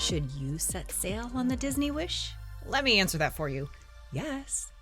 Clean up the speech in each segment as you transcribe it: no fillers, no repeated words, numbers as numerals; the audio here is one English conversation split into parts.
Should you set sail on the Disney Wish? Let me answer that for you. Yes.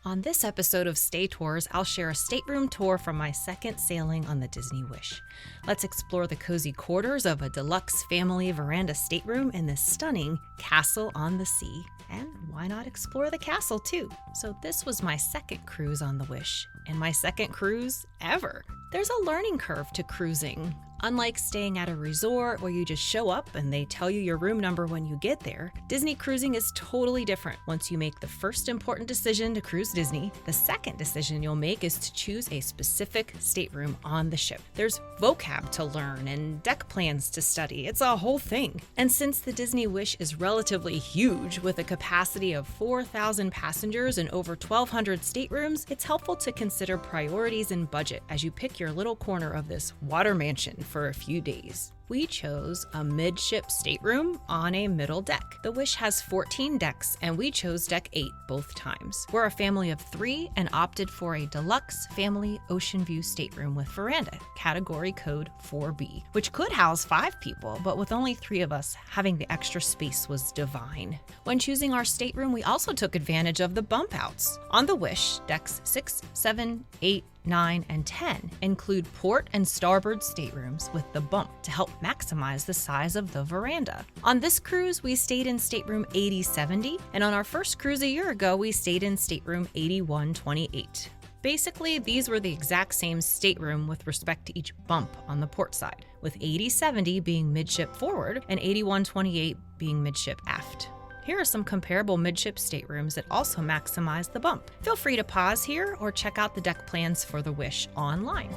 On this episode of Stay Tours, I'll share a stateroom tour from my second sailing on the Disney Wish. Let's explore the cozy quarters of a deluxe family veranda stateroom in this stunning castle on the sea. And why not explore the castle too? So this was my second cruise on the Wish, and my second cruise ever. There's a learning curve to cruising. Unlike staying at a resort where you just show up and they tell you your room number when you get there, Disney cruising is totally different. Once you make the first important decision to cruise Disney, the second decision you'll make is to choose a specific stateroom on the ship. There's vocab to learn and deck plans to study. It's a whole thing. And since the Disney Wish is relatively huge with a capacity of 4,000 passengers and over 1,200 staterooms, it's helpful to consider priorities and budget as you pick your little corner of this water mansion for a few days. We chose a midship stateroom on a middle deck. The Wish has 14 decks, and we chose deck 8 both times. We're a family of 3 and opted for a deluxe family Oceanview stateroom with veranda, category code 4B, which could house 5 people, but with only 3 of us, having the extra space was divine. When choosing our stateroom, we also took advantage of the bump outs. On the Wish, decks 6, 7, 8, 9, and 10 include port and starboard staterooms with the bump to help maximize the size of the veranda. On this cruise, we stayed in stateroom 8070, and on our first cruise a year ago, we stayed in stateroom 8128. Basically, these were the exact same stateroom with respect to each bump on the port side, with 8070 being midship forward and 8128 being midship aft. Here are some comparable midship staterooms that also maximize the bump. Feel free to pause here or check out the deck plans for the Wish online.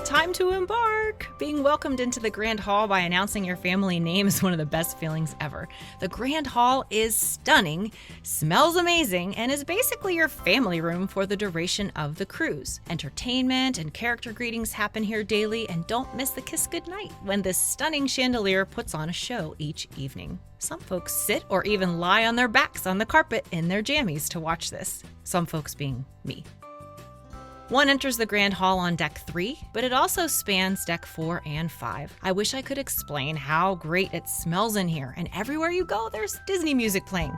Time to embark! Being welcomed into the Grand Hall by announcing your family name is one of the best feelings ever. The Grand Hall is stunning, smells amazing, and is basically your family room for the duration of the cruise. Entertainment and character greetings happen here daily, and don't miss the kiss goodnight when this stunning chandelier puts on a show each evening. Some folks sit or even lie on their backs on the carpet in their jammies to watch this. Some folks being me. One enters the Grand Hall on deck 3, but it also spans deck 4 and 5. I wish I could explain how great it smells in here, and everywhere you go, there's Disney music playing.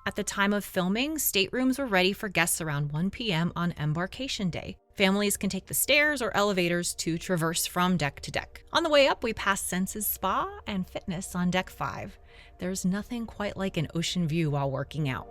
At the time of filming, staterooms were ready for guests around 1 p.m. on embarkation day. Families can take the stairs or elevators to traverse from deck to deck. On the way up, we pass Senses Spa and Fitness on deck 5. There's nothing quite like an ocean view while working out.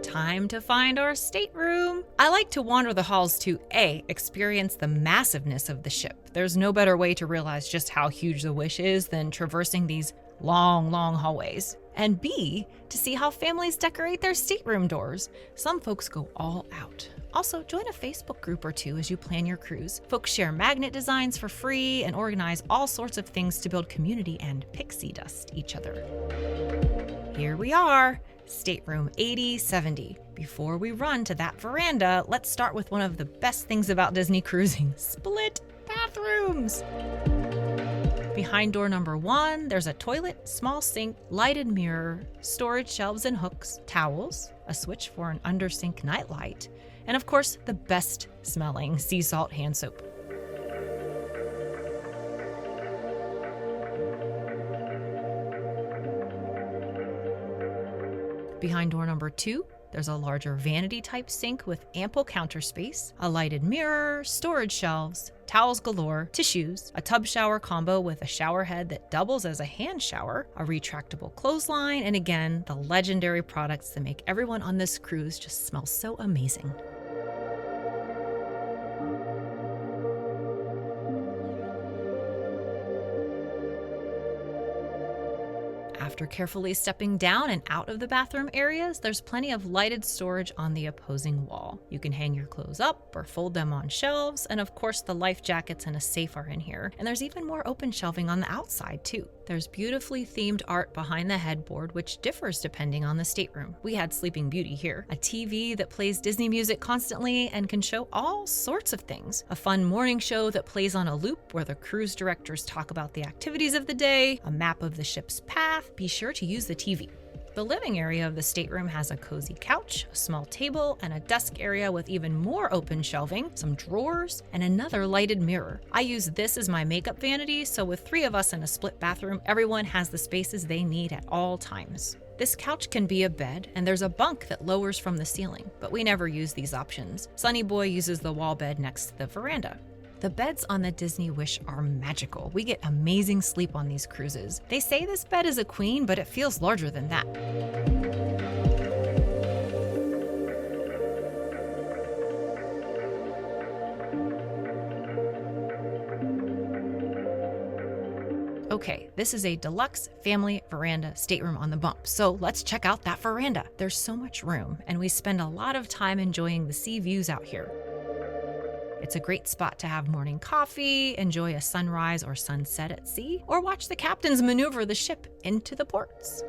Time to find our stateroom. I like to wander the halls to A, experience the massiveness of the ship. There's no better way to realize just how huge the Wish is than traversing these long hallways. And B, to see how families decorate their stateroom doors. Some folks go all out. Also, join a Facebook group or two as you plan your cruise. Folks share magnet designs for free and organize all sorts of things to build community and pixie dust each other. Here we are. Stateroom 8070. Before we run to that veranda, let's start with one of the best things about Disney cruising: split bathrooms. Behind door number 1, there's a toilet, small sink, lighted mirror, storage shelves and hooks, towels, a switch for an under-sink nightlight, and of course, the best smelling sea salt hand soap. Behind door number 2, there's a larger vanity-type sink with ample counter space, a lighted mirror, storage shelves, towels galore, tissues, a tub shower combo with a shower head that doubles as a hand shower, a retractable clothesline, and again, the legendary products that make everyone on this cruise just smell so amazing. After carefully stepping down and out of the bathroom areas, there's plenty of lighted storage on the opposing wall. You can hang your clothes up or fold them on shelves, and of course the life jackets and a safe are in here. And there's even more open shelving on the outside too. There's beautifully themed art behind the headboard, which differs depending on the stateroom. We had Sleeping Beauty here, a TV that plays Disney music constantly and can show all sorts of things. A fun morning show that plays on a loop where the cruise directors talk about the activities of the day, a map of the ship's path. Be sure to use the TV. The living area of the stateroom has a cozy couch, a small table, and a desk area with even more open shelving, some drawers, and another lighted mirror. I use this as my makeup vanity, so with 3 of us in a split bathroom, everyone has the spaces they need at all times. This couch can be a bed, and there's a bunk that lowers from the ceiling, but we never use these options. Sunny Boy uses the wall bed next to the veranda. The beds on the Disney Wish are magical. We get amazing sleep on these cruises. They say this bed is a queen, but it feels larger than that. Okay, this is a deluxe family veranda stateroom on the bump, so let's check out that veranda. There's so much room, and we spend a lot of time enjoying the sea views out here. It's a great spot to have morning coffee, enjoy a sunrise or sunset at sea, or watch the captains maneuver the ship into the ports.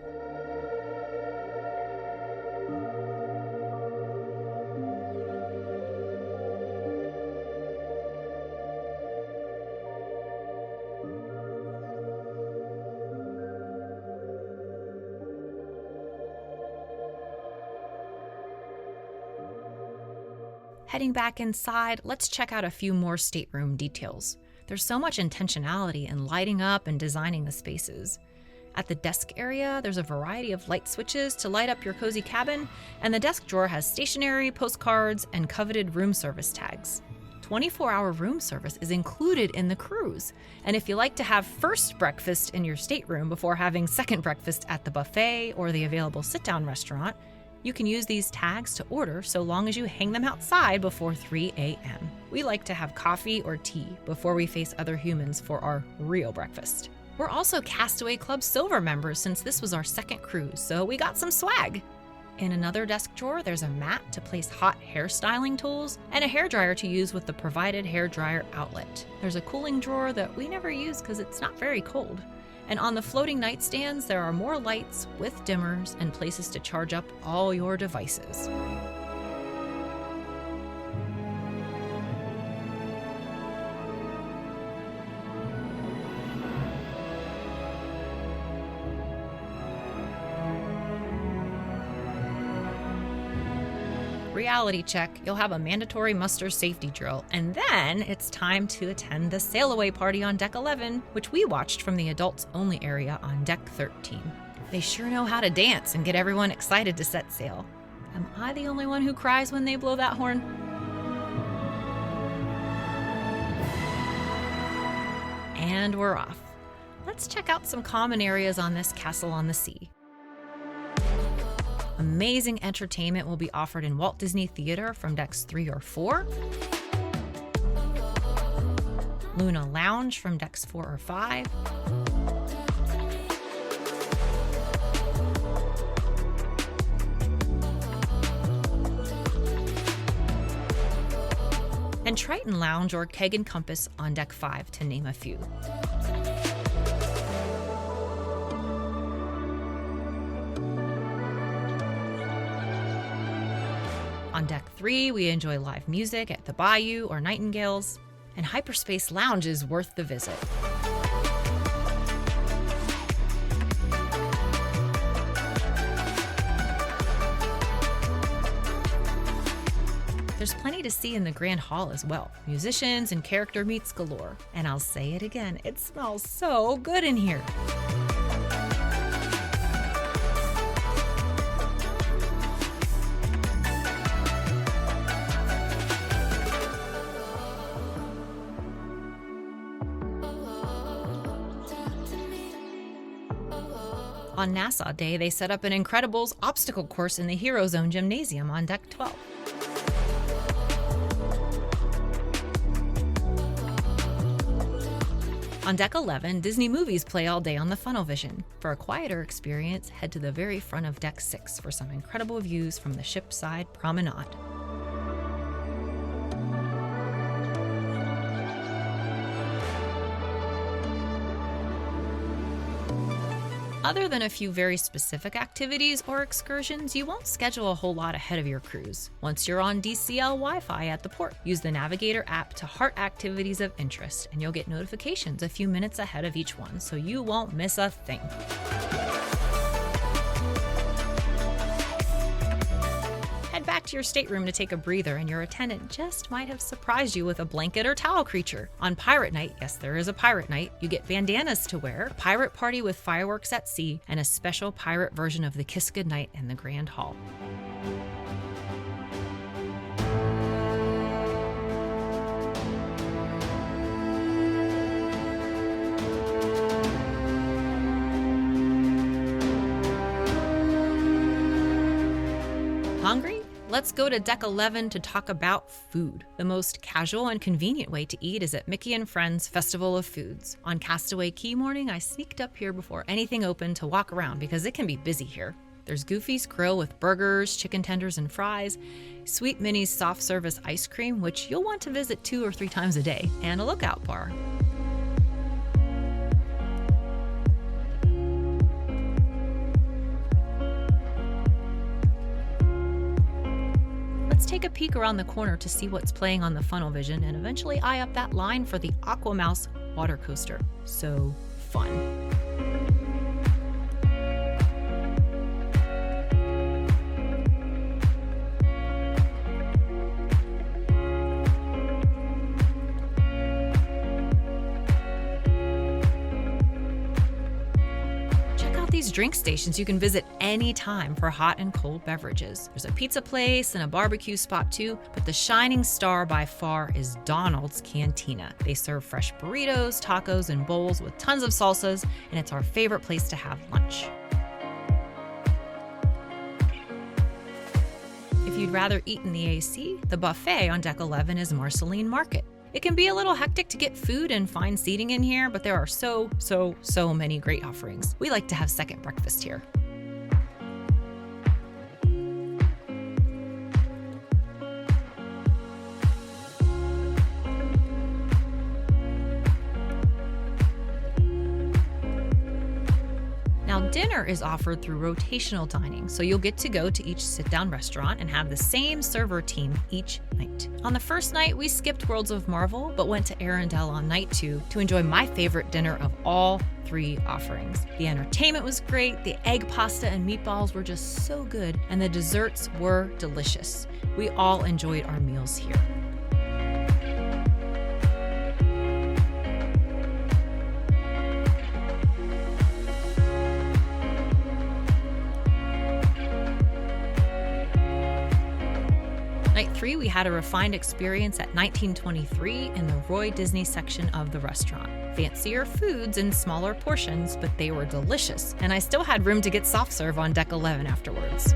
Heading back inside, let's check out a few more stateroom details. There's so much intentionality in lighting up and designing the spaces. At the desk area, there's a variety of light switches to light up your cozy cabin, and the desk drawer has stationery, postcards, and coveted room service tags. 24-hour room service is included in the cruise, and if you like to have first breakfast in your stateroom before having second breakfast at the buffet or the available sit-down restaurant, you can use these tags to order so long as you hang them outside before 3 a.m. We like to have coffee or tea before we face other humans for our real breakfast. We're also Castaway Club Silver members since this was our second cruise, so we got some swag. In another desk drawer, there's a mat to place hot hairstyling tools and a hairdryer to use with the provided hairdryer outlet. There's a cooling drawer that we never use because it's not very cold. And on the floating nightstands, there are more lights with dimmers and places to charge up all your devices. Reality check, you'll have a mandatory muster safety drill, and then it's time to attend the sail away party on Deck 11, which we watched from the adults only area on Deck 13. They sure know how to dance and get everyone excited to set sail. Am I the only one who cries when they blow that horn? And we're off. Let's check out some common areas on this castle on the sea. Amazing entertainment will be offered in Walt Disney Theatre from decks 3 or 4. Luna Lounge from decks 4 or 5. And Triton Lounge or Keg Compass on deck 5, to name a few. On Deck 3, we enjoy live music at the Bayou or Nightingales, and Hyperspace Lounge is worth the visit. There's plenty to see in the Grand Hall as well. Musicians and character meets galore. And I'll say it again, it smells so good in here. On Nassau Day, they set up an Incredibles obstacle course in the Hero Zone Gymnasium on Deck 12. On Deck 11, Disney movies play all day on the funnel vision. For a quieter experience, head to the very front of Deck 6 for some incredible views from the Shipside Promenade. Other than a few very specific activities or excursions, you won't schedule a whole lot ahead of your cruise. Once you're on DCL Wi-Fi at the port, use the Navigator app to heart activities of interest, and you'll get notifications a few minutes ahead of each one, so you won't miss a thing. Head back to your stateroom to take a breather, and your attendant just might have surprised you with a blanket or towel creature. On Pirate Night, yes, there is a Pirate Night, you get bandanas to wear, a pirate party with fireworks at sea, and a special pirate version of the Kiss Goodnight in the Grand Hall. Hungry? Let's go to Deck 11 to talk about food. The most casual and convenient way to eat is at Mickey and Friends Festival of Foods. On Castaway Cay morning, I sneaked up here before anything opened to walk around because it can be busy here. There's Goofy's Grill with burgers, chicken tenders, and fries, Sweet Minnie's soft service ice cream, which you'll want to visit 2 or 3 times a day, and a lookout bar. Let's take a peek around the corner to see what's playing on the funnel vision and eventually eye up that line for the AquaMouse water coaster. So fun. These drink stations you can visit anytime for hot and cold beverages. There's a pizza place and a barbecue spot too, but the shining star by far is Donald's Cantina. They serve fresh burritos, tacos, and bowls with tons of salsas, and it's our favorite place to have lunch. If you'd rather eat in the AC, the buffet on Deck 11 is Marceline Market. It can be a little hectic to get food and find seating in here, but there are so many great offerings. We like to have second breakfast here. Now, dinner is offered through rotational dining, so you'll get to go to each sit-down restaurant and have the same server team each night. On the first night, we skipped Worlds of Marvel, but went to Arendelle on night 2 to enjoy my favorite dinner of all 3 offerings. The entertainment was great, the egg pasta and meatballs were just so good, and the desserts were delicious. We all enjoyed our meals here. Night 3, we had a refined experience at 1923 in the Roy Disney section of the restaurant. Fancier foods in smaller portions, but they were delicious, and I still had room to get soft serve on Deck 11 afterwards.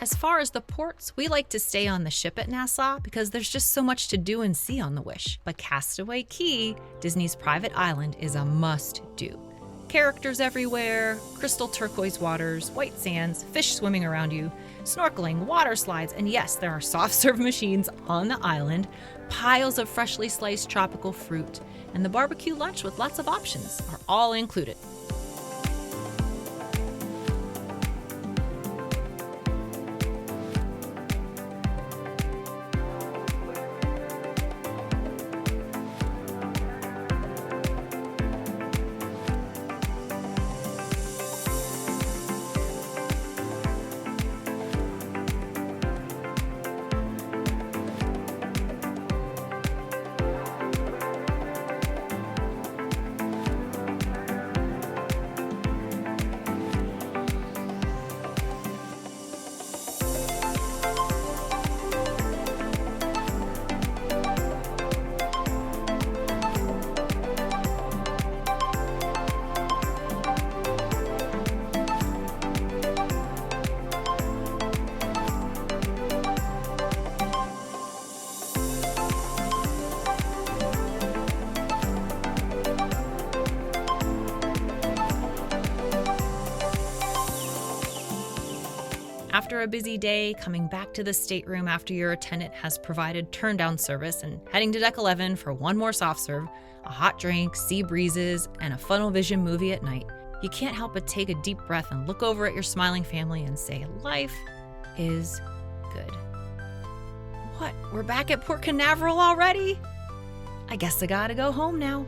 As far as the ports, we like to stay on the ship at Nassau because there's just so much to do and see on the Wish. But Castaway Cay, Disney's private island, is a must-do. Characters everywhere, crystal turquoise waters, white sands, fish swimming around you, snorkeling, water slides, and yes, there are soft serve machines on the island, piles of freshly sliced tropical fruit, and the barbecue lunch with lots of options are all included. after a busy day, coming back to the stateroom after your attendant has provided turn-down service and heading to deck 11 for one more soft serve, a hot drink, sea breezes, and a funnel vision movie at night, you can't help but take a deep breath and look over at your smiling family and say, life is good. What, we're back at Port Canaveral already? I guess I gotta go home now.